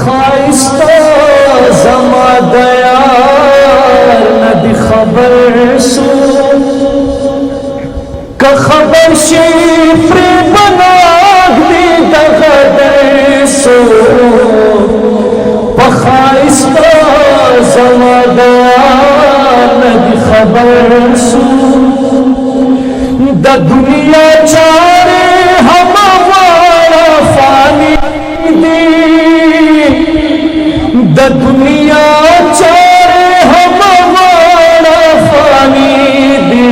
पखाइस्ता जमा दयार नदी खबर सो का खबर शिफ्र बनाग दी दगदर सो पखाइस्ता जमा दयार नदी खबर सो द दुनिया चारे हमारा फानी द दुनिया चारे हमारा फानी दी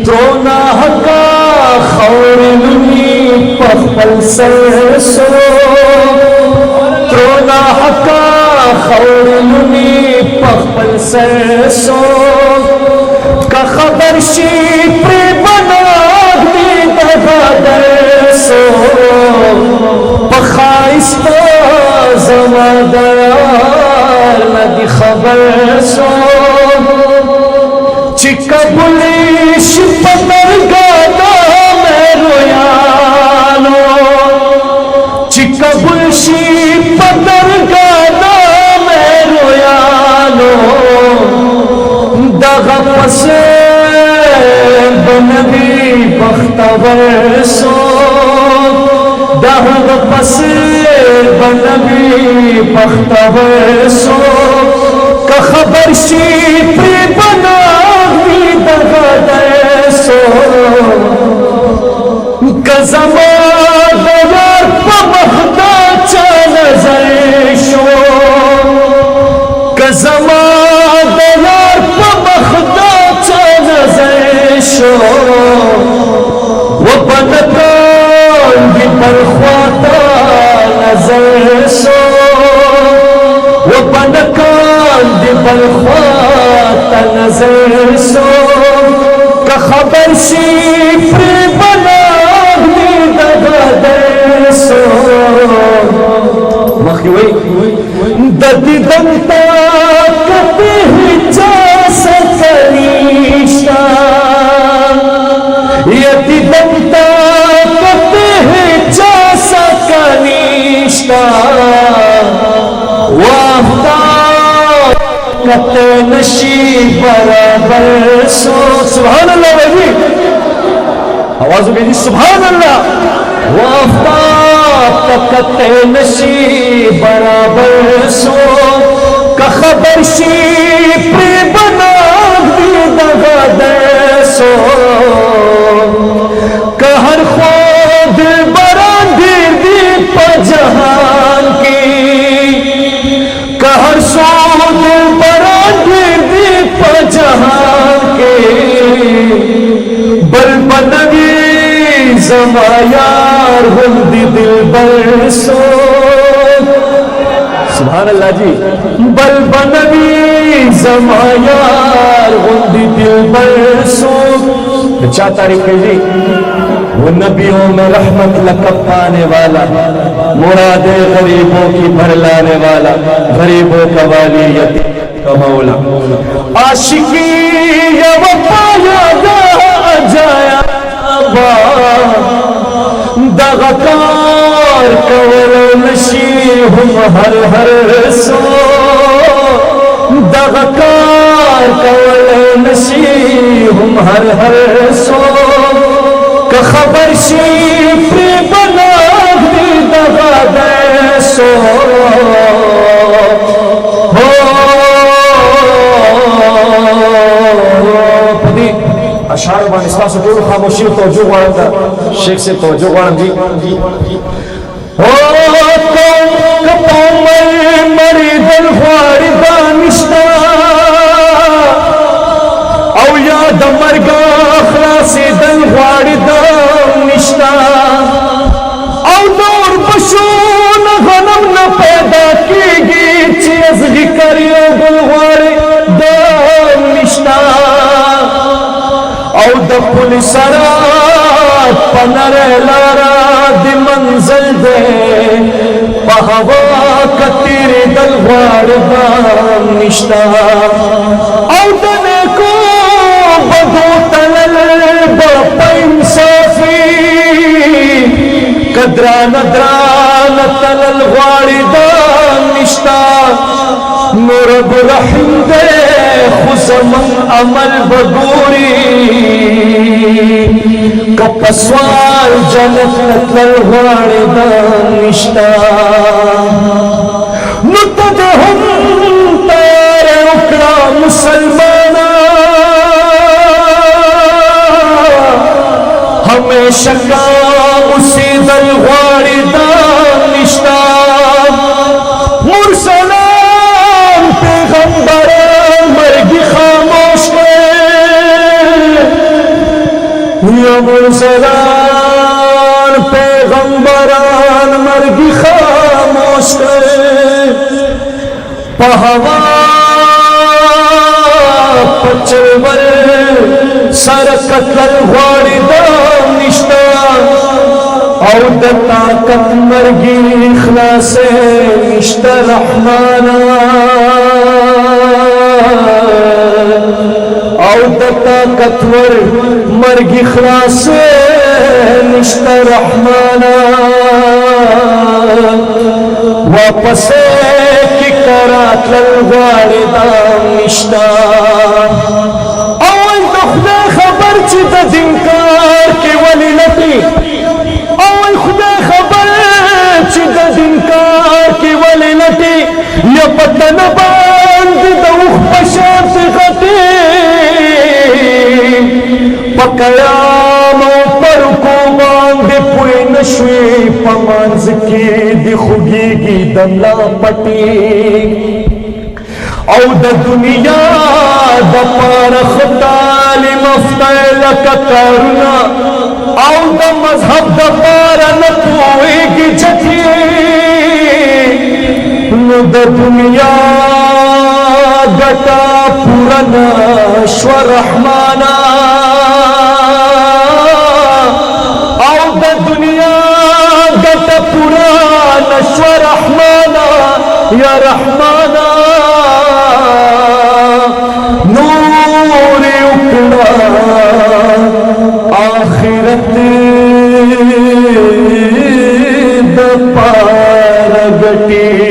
त्रोना हका खौरनी पखपल सरसो त्रोना हका खौरनी पखपल सरसो का खबर शिफ्र बनाग दी दगदर सो पखाइस्ता जमा दयार नदी खबर सो चिका पुलिस पतर गादा में रोयानो चिका पुलिस पतर गादा में रोयानो दगा पसे बनवी बख्तवर सो दगा पसे बनवी बख्तवर सो का खबर शिफ्र बनावी दगदर सो का ज़मा दयार पमखदा चा नज़र शो का ज़मा दयार पमखदा चा नज़र शो वो बनकान भी बरख्वाता नज़र सो वो बनकान भी बरख्वाता नज़र सो का खबर शिफ्र बनाग दी दगदर सो मखिवई ददी दंता कते हिजा सकनीशा यदि दंता कते हिजा सकनीशा वाफ्ता कते नशी बराबर सो सुभान अल्लाह भाई आवाज़ भेजी सुभान अल्लाह वाफ्ता कते नशी बराबर सो का खबर शिफ्र बनाग दी दगदर सो का हर खुद बरांदी दी पजहान की का हर सोद बरांदी दी पजहान की बल बनवी ज़मा यार हुंदी दिलबर सो सुभान अल्लाह जी बल बनवी ज़मा यार हुंदी दिलबर सो क्या तारीफ है जी वो नबियों में रहमत लक़ब पाने वाला मुरादे गरीबों की भरलाने वाला गरीबों का वाली यतीम का मौला आशिकी या वफा यादा जाया दगकार कवल नशी हम हर हर सो दगकार कवल नशी हम हर हर सो का खबर शिफ्र बनाग दी दगदर सो अशार बान इसका सुकून खामोशी तवज्जो वाला शेख से तवज्जो वाला जी हो कपामल मरीदल फारिदा निश्ता औ याद मरगा खलासी दल फारिदा निश्ता औ दूर बशून गनम न पैदा कीगी चीज करियो गुलवार दम निश्ता औ द पुलिस रात पनर लारा दी मंजिल दे पहवा कतीर दलवार दाम निश्ता औ दने को बदो तलल बाप इंसाफी कदरा नदरा तलल غواړي دا نشتا نو رب رحیم دے خو زمن عمل بګوري کپسوال جنت تل غواړي دا نشتا نو ته هم تار وکړه مسلمانا ہمیشہ کا اسی دل غواړي دا نشتا مرسلان پیغمبران مرگی خاموش یا مرسلان پیغمبران مرگی خاموش پہوا پچول سرکتل غواړي دا نشتا او د طاقت مرگی اخلاص نشتا رحمانا او د طاقت مرگی اخلاص نشتا رحمانا واپس کی کرات للغواړي دا نشتا اول د خدای خبر چې د دینکار کې ولی لټي اول خدای خبر چې د دینکار کې ولی لټي یا پتن باندې د اوخ په شان غټي په قیام او پر کو باندې پوی نشوي په منځ کې د خوږیږي د لا پټي او د دنیا د پاره خدای مفتل کترنا او د مذهب د پاره نه پويږي چټي نو د دنیا ګټا پورنا شو رحمانا او د دنیا ګټا پورنا شو رحمانا یا رحمانا نور اکڑا آخرت د پار گٹی